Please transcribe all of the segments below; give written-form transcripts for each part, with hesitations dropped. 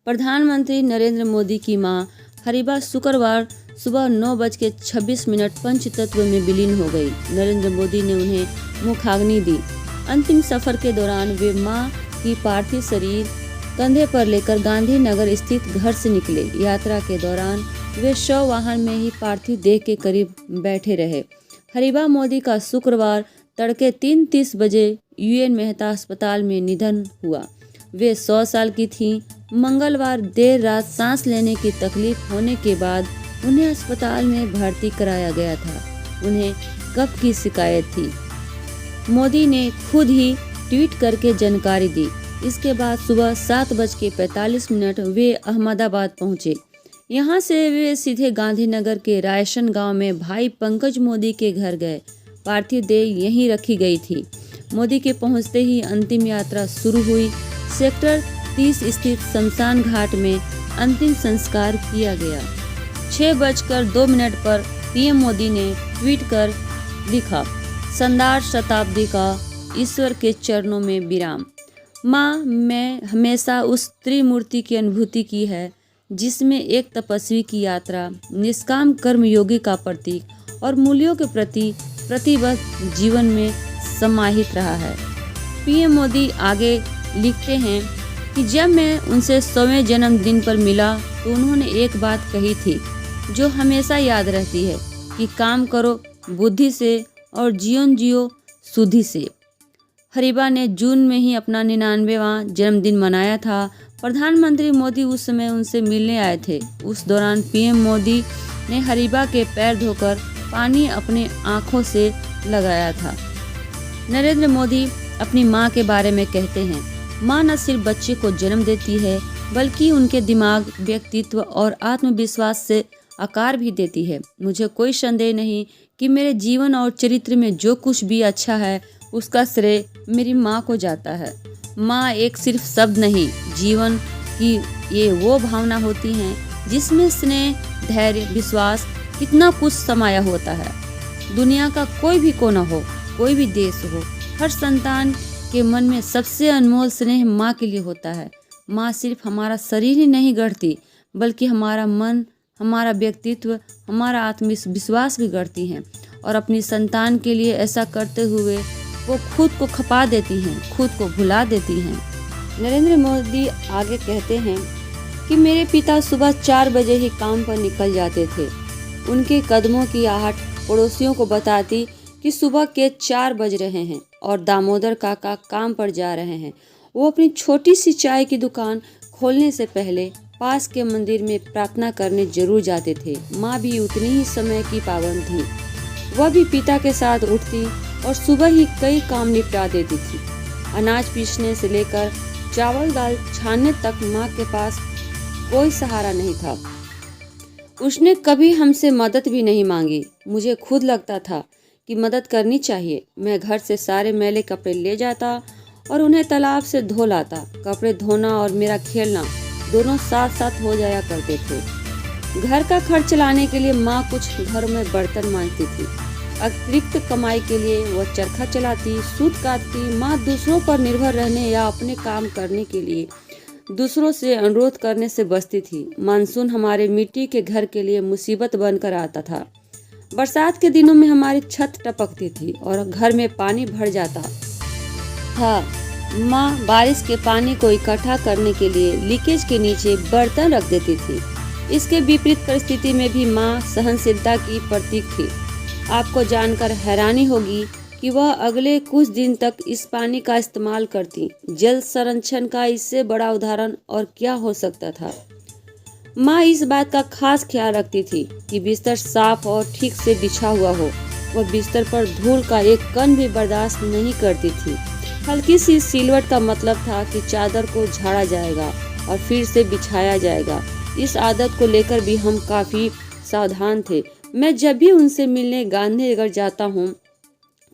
प्रधानमंत्री नरेंद्र मोदी की मां हरीबा शुक्रवार सुबह 9:26 पंचतत्व में विलीन हो गई। नरेंद्र मोदी ने उन्हें मुखाग्नि दी। अंतिम सफर के दौरान वे मां की पार्थिव शरीर कंधे पर लेकर गांधीनगर स्थित घर से निकले। यात्रा के दौरान वे शव वाहन में ही पार्थिव देह के करीब बैठे रहे। हरीबा मोदी का शुक्रवार तड़के 3:30 बजे UN मेहता अस्पताल में निधन हुआ। वे 100 साल की थीं। मंगलवार देर रात सांस लेने की तकलीफ होने के बाद उन्हें अस्पताल में भर्ती कराया गया था। उन्हें कफ की शिकायत थी। मोदी ने खुद ही ट्वीट करके जानकारी दी। इसके बाद सुबह 7:45 वे अहमदाबाद पहुंचे। यहां से वे सीधे गांधीनगर के रायसन गांव में भाई पंकज मोदी के घर गए। पार्थिव देह यहीं रखी गई थी। मोदी के पहुंचते ही अंतिम यात्रा शुरू हुई। सेक्टर 30 स्थित शमशान घाट में अंतिम संस्कार किया गया। 6:02 पर PM मोदी ने ट्वीट कर लिखा, शानदार शताब्दी का ईश्वर के चरणों में विराम। माँ, मैं हमेशा उस त्रिमूर्ति की अनुभूति की है जिसमें एक तपस्वी की यात्रा, निष्काम कर्मयोगी का प्रतीक और मूल्यों के प्रति प्रतिबद्ध जीवन में समाहित रहा है। PM मोदी आगे लिखते हैं कि जब मैं उनसे 100वें जन्मदिन पर मिला तो उन्होंने एक बात कही थी जो हमेशा याद रहती है कि काम करो बुद्धि से और जीवन जियो शुद्धि से। हरीबा ने जून में ही अपना 99वां जन्मदिन मनाया था। प्रधानमंत्री मोदी उस समय उनसे मिलने आए थे। उस दौरान PM मोदी ने हरीबा के पैर धोकर पानी अपने आँखों से लगाया था। नरेंद्र मोदी अपनी माँ के बारे में कहते हैं, माँ न सिर्फ बच्चे को जन्म देती है बल्कि उनके दिमाग, व्यक्तित्व और आत्मविश्वास से आकार भी देती है। मुझे कोई संदेह नहीं कि मेरे जीवन और चरित्र में जो कुछ भी अच्छा है उसका श्रेय मेरी माँ को जाता है। माँ एक सिर्फ शब्द नहीं, जीवन की ये वो भावना होती हैं जिसमें स्नेह, धैर्य, विश्वास कितना कुछ समाया होता है। दुनिया का कोई भी कोना हो, कोई भी देश हो, हर संतान के मन में सबसे अनमोल स्नेह माँ के लिए होता है। माँ सिर्फ हमारा शरीर ही नहीं गढ़ती बल्कि हमारा मन, हमारा व्यक्तित्व, हमारा आत्मविश्वास भी गढ़ती हैं और अपनी संतान के लिए ऐसा करते हुए वो खुद को खपा देती हैं, खुद को भुला देती हैं। नरेंद्र मोदी आगे कहते हैं कि मेरे पिता सुबह 4 बजे ही काम पर निकल जाते थे। उनके कदमों की आहट पड़ोसियों को बताती कि सुबह के 4 बज रहे हैं और दामोदर काका काम पर जा रहे हैं। वो अपनी छोटी सी चाय की दुकान खोलने से पहले पास के मंदिर में प्रार्थना करने जरूर जाते थे। माँ भी उतनी ही समय की पाबंद थी। वह भी पिता के साथ उठती और सुबह ही कई काम निपटा देती थी। अनाज पीसने से लेकर चावल दाल छानने तक माँ के पास कोई सहारा नहीं था। उसने कभी हमसे मदद भी नहीं मांगी। मुझे खुद लगता था कि मदद करनी चाहिए। मैं घर से सारे मैले कपड़े ले जाता और उन्हें तालाब से धो लाता। कपड़े धोना और मेरा खेलना दोनों साथ साथ हो जाया करते थे। घर का खर्च चलाने के लिए माँ कुछ घर में बर्तन मांजती थी। अतिरिक्त कमाई के लिए वह चरखा चलाती, सूत काटती। माँ दूसरों पर निर्भर रहने या अपने काम करने के लिए दूसरों से अनुरोध करने से बचती थी। मानसून हमारे मिट्टी के घर के लिए मुसीबत बनकर आता था। बरसात के दिनों में हमारी छत टपकती थी और घर में पानी भर जाता था। माँ बारिश के पानी को इकट्ठा करने के लिए लीकेज के नीचे बर्तन रख देती थी। इसके विपरीत परिस्थिति में भी माँ सहनशीलता की प्रतीक थी। आपको जानकर हैरानी होगी कि वह अगले कुछ दिन तक इस पानी का इस्तेमाल करती। जल संरक्षण का इससे बड़ा उदाहरण और क्या हो सकता था। माँ इस बात का खास ख्याल रखती थी कि बिस्तर साफ और ठीक से बिछा हुआ हो। वह बिस्तर पर धूल का एक कण भी बर्दाश्त नहीं करती थी। हल्की सी सिलवट का मतलब था कि चादर को झाड़ा जाएगा और फिर से बिछाया जाएगा। इस आदत को लेकर भी हम काफ़ी सावधान थे। मैं जब भी उनसे मिलने गांधीनगर जाता हूँ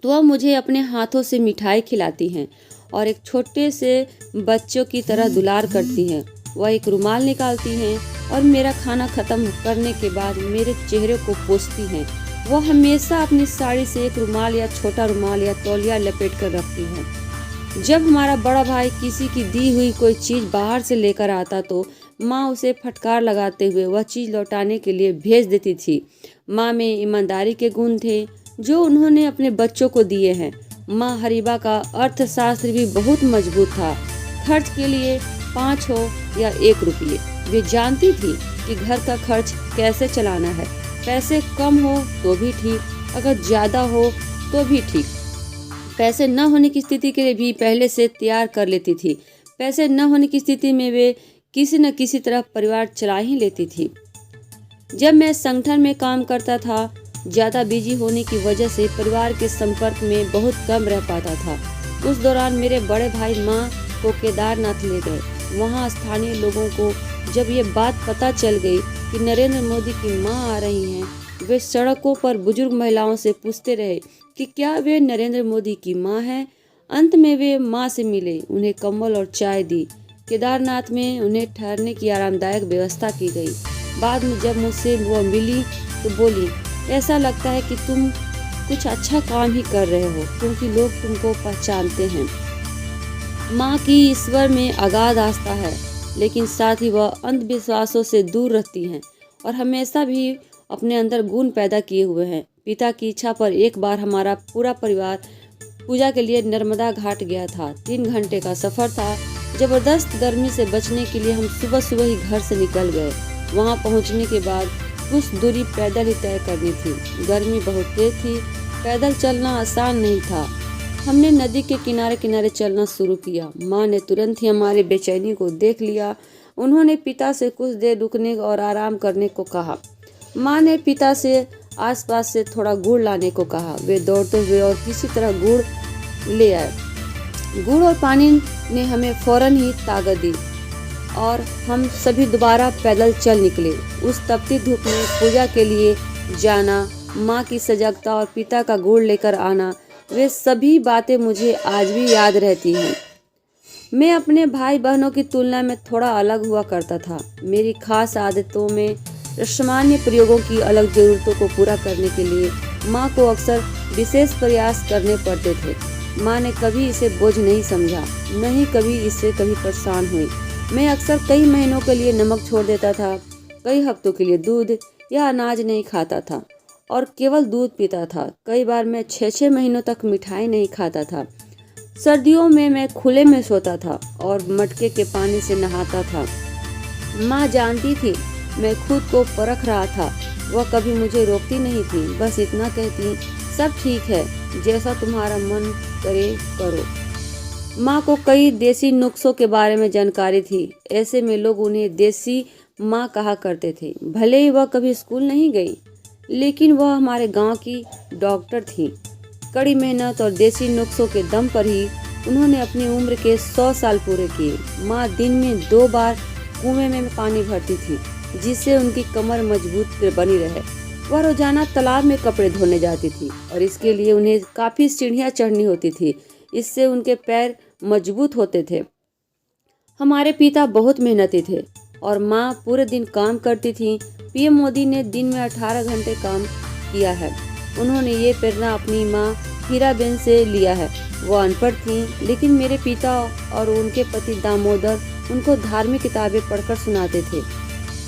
तो वह मुझे अपने हाथों से मिठाई खिलाती हैं और एक छोटे से बच्चों की तरह दुलार करती हैं। वह एक रुमाल निकालती हैं और मेरा खाना खत्म करने के बाद मेरे चेहरे को पोंछती हैं। वह हमेशा अपनी साड़ी से एक रुमाल या छोटा रुमाल या तौलिया लपेट कर रखती हैं। जब हमारा बड़ा भाई किसी की दी हुई कोई चीज़ बाहर से लेकर आता तो माँ उसे फटकार लगाते हुए वह चीज़ लौटाने के लिए भेज देती थी। माँ में ईमानदारी के गुण थे जो उन्होंने अपने बच्चों को दिए हैं। माँ हरीबा का अर्थशास्त्र भी बहुत मजबूत था। खर्च के लिए 5 हो या 1 रुपये, वे जानती थी कि घर का खर्च कैसे चलाना है। पैसे कम हो तो भी ठीक, अगर ज़्यादा हो तो भी ठीक। पैसे न होने की स्थिति के लिए भी पहले से तैयार कर लेती थी। पैसे न होने की स्थिति में वे किसी न किसी तरह परिवार चला ही लेती थी। जब मैं संगठन में काम करता था, ज़्यादा बिजी होने की वजह से परिवार के संपर्क में बहुत कम रह पाता था। उस दौरान मेरे बड़े भाई माँ को केदारनाथ ले गए। वहाँ स्थानीय लोगों को जब ये बात पता चल गई कि नरेंद्र मोदी की माँ आ रही हैं, वे सड़कों पर बुजुर्ग महिलाओं से पूछते रहे कि क्या वे नरेंद्र मोदी की माँ हैं। अंत में वे माँ से मिले, उन्हें कंबल और चाय दी। केदारनाथ में उन्हें ठहरने की आरामदायक व्यवस्था की गई। बाद में जब मुझसे वो मिली तो बोली, ऐसा लगता है कि तुम कुछ अच्छा काम ही कर रहे हो क्योंकि लोग तुमको पहचानते हैं। माँ की ईश्वर में अगाध आस्था है, लेकिन साथ ही वह अंधविश्वासों से दूर रहती हैं और हमेशा भी अपने अंदर गुण पैदा किए हुए हैं। पिता की इच्छा पर एक बार हमारा पूरा परिवार पूजा के लिए नर्मदा घाट गया था। 3 घंटे का सफर था। जबरदस्त गर्मी से बचने के लिए हम सुबह सुबह ही घर से निकल गए। वहां पहुंचने के बाद कुछ दूरी पैदल ही तय करनी थी। गर्मी बहुत तेज थी, पैदल चलना आसान नहीं था। हमने नदी के किनारे किनारे चलना शुरू किया। माँ ने तुरंत ही हमारी बेचैनी को देख लिया। उन्होंने पिता से कुछ देर रुकने और आराम करने को कहा। माँ ने पिता से आसपास से थोड़ा गुड़ लाने को कहा। वे दौड़ते हुए और किसी तरह गुड़ ले आए। गुड़ और पानी ने हमें फौरन ही ताकत दी और हम सभी दोबारा पैदल चल निकले। उस तपती धूप में पूजा के लिए जाना, माँ की सजगता और पिता का गुड़ लेकर आना, वे सभी बातें मुझे आज भी याद रहती हैं। मैं अपने भाई बहनों की तुलना में थोड़ा अलग हुआ करता था। मेरी खास आदतों में सामान्य प्रयोगों की अलग ज़रूरतों को पूरा करने के लिए माँ को अक्सर विशेष प्रयास करने पड़ते थे। माँ ने कभी इसे बोझ नहीं समझा, न ही कभी इससे परेशान हुई। मैं अक्सर कई महीनों के लिए नमक छोड़ देता था, कई हफ्तों के लिए दूध या अनाज नहीं खाता था और केवल दूध पीता था। कई बार मैं 6-6 महीनों तक मिठाई नहीं खाता था। सर्दियों में मैं खुले में सोता था और मटके के पानी से नहाता था। माँ जानती थी मैं खुद को परख रहा था। वह कभी मुझे रोकती नहीं थी, बस इतना कहती, सब ठीक है, जैसा तुम्हारा मन करे करो। माँ को कई देसी नुस्खों के बारे में जानकारी थी। ऐसे में लोग उन्हें देसी माँ कहा करते थे। भले ही वह कभी स्कूल नहीं गई, लेकिन वह हमारे गांव की डॉक्टर थी। कड़ी मेहनत और देसी नुस्खों के दम पर ही उन्होंने अपनी उम्र के 100 साल पूरे किए। माँ दिन में 2 बार कुएं में पानी भरती थी, जिससे उनकी कमर मजबूत बनी रहे। वह रोजाना तालाब में कपड़े धोने जाती थी और इसके लिए उन्हें काफ़ी सीढ़ियाँ चढ़नी होती थी। इससे उनके पैर मजबूत होते थे। हमारे पिता बहुत मेहनती थे और माँ पूरे दिन काम करती थी। पीएम मोदी ने दिन में 18 घंटे काम किया है। उन्होंने ये प्रेरणा अपनी माँ हीराबेन से लिया है। वो अनपढ़ थीं, लेकिन मेरे पिता और उनके पति दामोदर उनको धार्मिक किताबें पढ़कर सुनाते थे।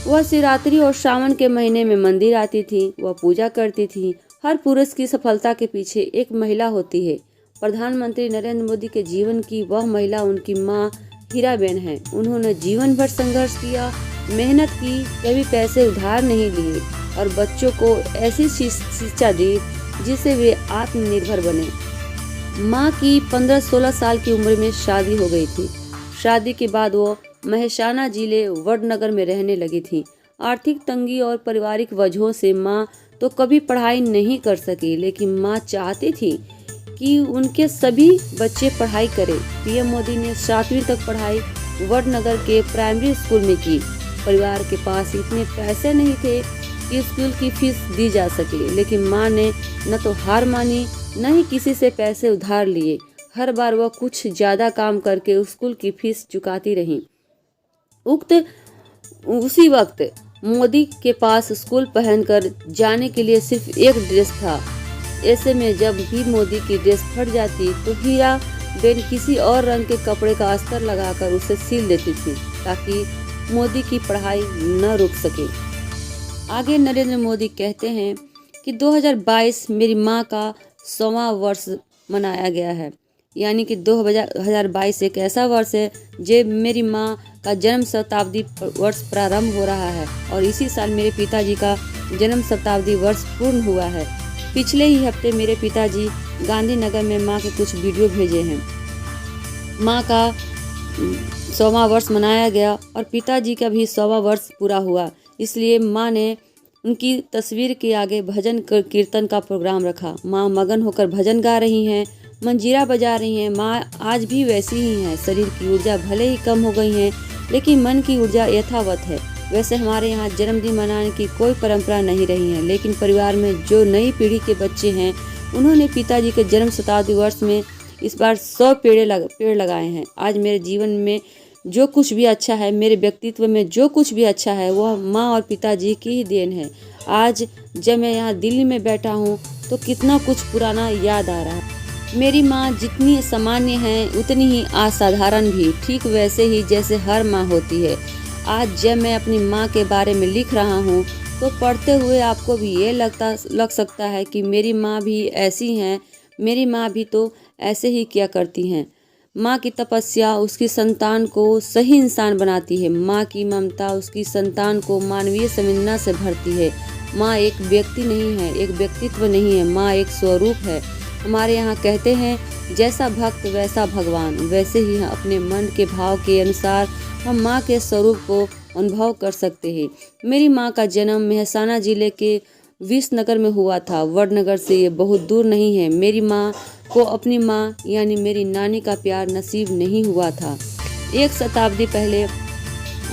वह शिवरात्रि और सावन के महीने में मंदिर आती थी। वह पूजा करती थी। हर पुरुष की सफलता के पीछे एक महिला होती है। प्रधानमंत्री नरेंद्र मोदी के जीवन की वह महिला उनकी माँ हीराबेन है। उन्होंने जीवन भर संघर्ष किया, मेहनत की, कभी पैसे उधार नहीं लिए और बच्चों को ऐसी शिक्षा दी जिससे वे आत्मनिर्भर बने। माँ की 15-16 साल की उम्र में शादी हो गई थी। शादी के बाद वो महेसाना जिले वडनगर में रहने लगी थी। आर्थिक तंगी और पारिवारिक वजहों से माँ तो कभी पढ़ाई नहीं कर सकी, लेकिन माँ चाहती थी कि उनके सभी बच्चे पढ़ाई करें। पीएम मोदी ने 7वीं तक पढ़ाई वडनगर के प्राइमरी स्कूल में की। परिवार के पास इतने पैसे नहीं थे कि स्कूल की फीस दी जा सके, लेकिन माँ ने न तो हार मानी, न ही किसी से पैसे उधार लिए। हर बार वह कुछ ज़्यादा काम करके स्कूल की फीस चुकाती रही। उसी वक्त मोदी के पास स्कूल पहनकर जाने के लिए सिर्फ एक ड्रेस था। ऐसे में जब भी मोदी की ड्रेस फट जाती तो हीरा बेन किसी और रंग के कपड़े का अस्तर लगाकर उसे सील देती थी ताकि मोदी की पढ़ाई न रुक सके। आगे नरेंद्र मोदी कहते हैं कि 2022 मेरी माँ का 100वां वर्ष मनाया गया है, यानी कि 2022 एक ऐसा वर्ष है जब मेरी माँ का जन्म शताब्दी वर्ष प्रारंभ हो रहा है और इसी साल मेरे पिताजी का जन्म शताब्दी वर्ष पूर्ण हुआ है। पिछले ही हफ्ते मेरे पिताजी गांधीनगर में माँ के कुछ वीडियो भेजे हैं। माँ का 100वां वर्ष मनाया गया और पिताजी का भी 100वां वर्ष पूरा हुआ, इसलिए माँ ने उनकी तस्वीर के आगे भजन कीर्तन का प्रोग्राम रखा। माँ मगन होकर भजन गा रही हैं, मंजीरा बजा रही हैं। माँ आज भी वैसी ही हैं। शरीर की ऊर्जा भले ही कम हो गई है, लेकिन मन की ऊर्जा यथावत है। वैसे हमारे यहाँ जन्मदिन मनाने की कोई परंपरा नहीं रही है, लेकिन परिवार में जो नई पीढ़ी के बच्चे हैं उन्होंने पिताजी के जन्म शताब्दी वर्ष में इस बार 100 पेड़ लगाए हैं। आज मेरे जीवन में जो कुछ भी अच्छा है, मेरे व्यक्तित्व में जो कुछ भी अच्छा है, वह माँ और पिताजी की ही देन है। आज जब मैं यहाँ दिल्ली में बैठा हूँ तो कितना कुछ पुराना याद आ रहा है। मेरी माँ जितनी सामान्य है उतनी ही असाधारण भी, ठीक वैसे ही जैसे हर माँ होती है। आज जब मैं अपनी माँ के बारे में लिख रहा हूँ तो पढ़ते हुए आपको भी ये लग सकता है कि मेरी माँ भी ऐसी हैं, मेरी माँ भी तो ऐसे ही किया करती हैं। माँ की तपस्या उसकी संतान को सही इंसान बनाती है। माँ की ममता उसकी संतान को मानवीय संवेदना से भरती है। माँ एक व्यक्ति नहीं है, एक व्यक्तित्व नहीं है, माँ एक स्वरूप है। हमारे यहाँ कहते हैं जैसा भक्त वैसा भगवान, वैसे ही अपने मन के भाव के अनुसार हम माँ के स्वरूप को अनुभव कर सकते हैं। मेरी माँ का जन्म मेहसाना जिले के विसनगर में हुआ था। वडनगर से ये बहुत दूर नहीं है। मेरी माँ को अपनी माँ यानी मेरी नानी का प्यार नसीब नहीं हुआ था। एक शताब्दी पहले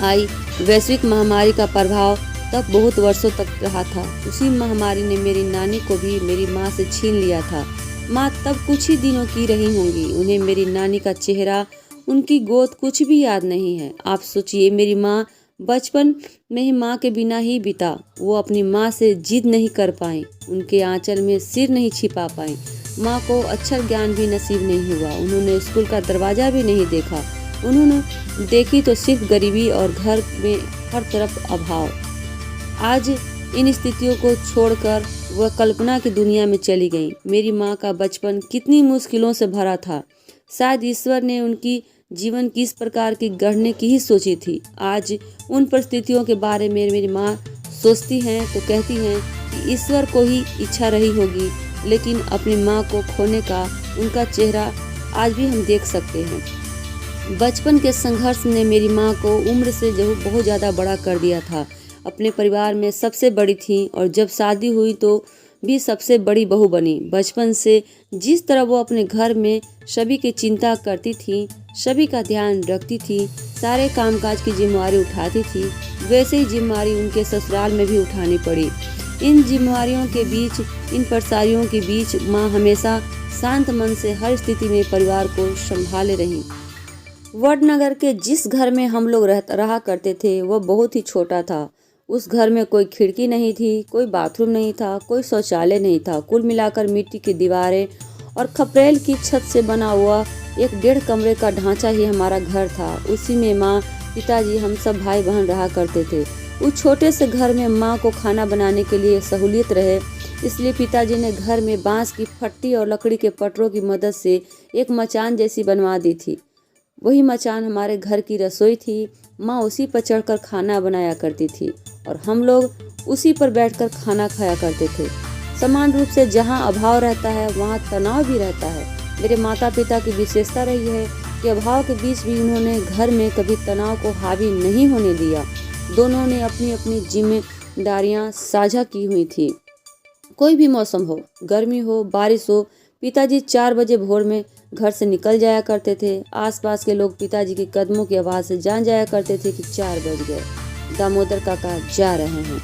आई वैश्विक महामारी का प्रभाव तब बहुत वर्षों तक रहा था। उसी महामारी ने मेरी नानी को भी मेरी माँ से छीन लिया था। माँ तब कुछ ही दिनों की रही होंगी। उन्हें मेरी नानी का चेहरा, उनकी गोद कुछ भी याद नहीं है। आप सोचिए, मेरी माँ बचपन में ही माँ के बिना ही बीता। वो अपनी माँ से जिद नहीं कर पाई, उनके आंचल में सिर नहीं छिपा पाई। माँ को अक्षर ज्ञान भी नसीब नहीं हुआ। उन्होंने स्कूल का दरवाजा भी नहीं देखा। उन्होंने देखी तो सिर्फ गरीबी और घर में हर तरफ अभाव। आज इन स्थितियों को छोड़कर वह कल्पना की दुनिया में चली गई। मेरी माँ का बचपन कितनी मुश्किलों से भरा था। शायद ईश्वर ने उनकी जीवन किस प्रकार की गढ़ने की ही सोची थी। आज उन परिस्थितियों के बारे में मेरी माँ सोचती हैं तो कहती हैं कि ईश्वर को ही इच्छा रही होगी, लेकिन अपनी माँ को खोने का उनका चेहरा आज भी हम देख सकते हैं। बचपन के संघर्ष ने मेरी माँ को उम्र से जो बहुत ज़्यादा बड़ा कर दिया था। अपने परिवार में सबसे बड़ी थी और जब शादी हुई तो भी सबसे बड़ी बहू बनी। बचपन से जिस तरह वो अपने घर में सभी की चिंता करती थी, सभी का ध्यान रखती थी, सारे कामकाज की जिम्मेवारी उठाती थी, वैसे ही जिम्मेवारी उनके ससुराल में भी उठानी पड़ी। इन जिम्मेवारियों के बीच, इन परेशानियों के बीच माँ हमेशा शांत मन से हर स्थिति में परिवार को संभाले रही। वडनगर के जिस घर में हम लोग रहा करते थे वह बहुत ही छोटा था। उस घर में कोई खिड़की नहीं थी, कोई बाथरूम नहीं था, कोई शौचालय नहीं था। कुल मिलाकर मिट्टी की दीवारें और खपरेल की छत से बना हुआ एक 1.5 कमरे का ढांचा ही हमारा घर था। उसी में माँ, पिताजी, हम सब भाई बहन रहा करते थे। उस छोटे से घर में माँ को खाना बनाने के लिए सहूलियत रहे, इसलिए पिताजी ने घर में बांस की फट्टी और लकड़ी के पटरों की मदद से एक मचान जैसी बनवा दी थी। वही मचान हमारे घर की रसोई थी। माँ उसी पर चढ़कर खाना बनाया करती थी और हम लोग उसी पर बैठकर खाना खाया करते थे। समान रूप से जहाँ अभाव रहता है वहाँ तनाव भी रहता है। मेरे माता पिता की विशेषता रही है कि अभाव के बीच भी उन्होंने घर में कभी तनाव को हावी नहीं होने दिया। दोनों ने अपनी अपनी जिम्मेदारियाँ साझा की हुई थी। कोई भी मौसम हो, गर्मी हो, बारिश हो, पिताजी 4 बजे भोर में घर से निकल जाया करते थे। आसपास के लोग पिताजी के कदमों की आवाज़ से जान जाया करते थे कि 4 बज गए, दामोदर काका जा रहे हैं।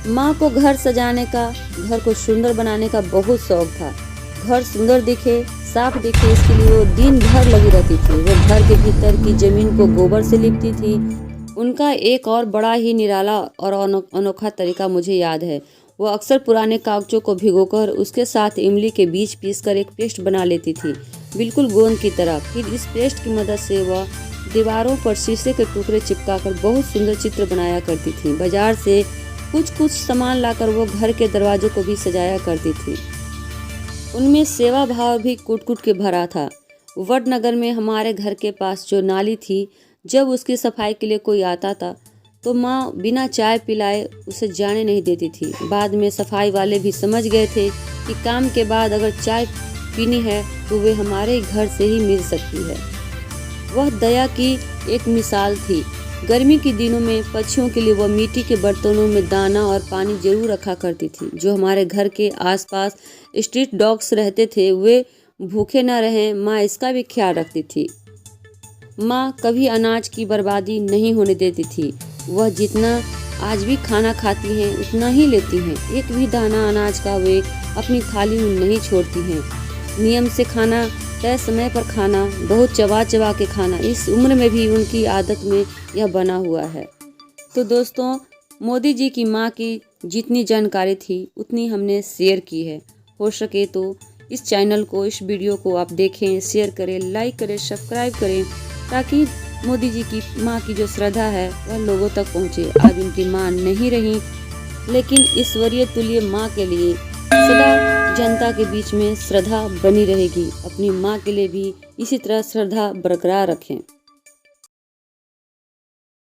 माँ को घर सजाने का, घर को सुंदर बनाने का बहुत शौक था। घर सुंदर दिखे, साफ दिखे, इसके लिए वो दिन भर लगी रहती थी। वो घर के भीतर की जमीन को गोबर से लिपती थी। उनका एक और बड़ा ही निराला और अनोखा तरीका मुझे याद है। वो अक्सर पुराने कागजों को भिगोकर उसके साथ इमली के बीज पीसकर एक पेस्ट बना लेती थी। बिल्कुल गोंद की तरह। फिर इस पेस्ट की मदद से वह दीवारों पर शीशे के टुकड़े चिपकाकर बहुत सुंदर चित्र बनाया करती थी। बाजार से कुछ कुछ सामान लाकर वो घर के दरवाजों को भी सजाया करती थी। उनमें सेवा भाव भी कूट कूट के भरा था। वडनगर में हमारे घर के पास जो नाली थी, जब उसकी सफाई के लिए कोई आता था तो माँ बिना चाय पिलाए उसे जाने नहीं देती थी। बाद में सफाई वाले भी समझ गए थे कि काम के बाद अगर चाय पीनी है तो वे हमारे घर से ही मिल सकती है। वह दया की एक मिसाल थी। गर्मी के दिनों में पक्षियों के लिए वह मिट्टी के बर्तनों में दाना और पानी जरूर रखा करती थी। जो हमारे घर के आसपास स्ट्रीट डॉग्स रहते थे वे भूखे न रहें, माँ इसका भी ख्याल रखती थी। माँ कभी अनाज की बर्बादी नहीं होने देती थी। वह जितना आज भी खाना खाती हैं उतना ही लेती हैं। एक भी दाना अनाज का वे अपनी थाली में नहीं छोड़ती हैं। नियम से खाना, तय समय पर खाना, बहुत चबा चबा के खाना, इस उम्र में भी उनकी आदत में यह बना हुआ है। तो दोस्तों, मोदी जी की माँ की जितनी जानकारी थी उतनी हमने शेयर की है। हो सके तो इस चैनल को, इस वीडियो को आप देखें, शेयर करें, लाइक करें, सब्सक्राइब करें, ताकि मोदी जी की माँ की जो श्रद्धा है वह लोगों तक पहुँचे। आज उनकी माँ नहीं रही, लेकिन ईश्वरीय तुल्य माँ के लिए सदा जनता के बीच में श्रद्धा बनी रहेगी। अपनी माँ के लिए भी इसी तरह श्रद्धा बरकरार रखें।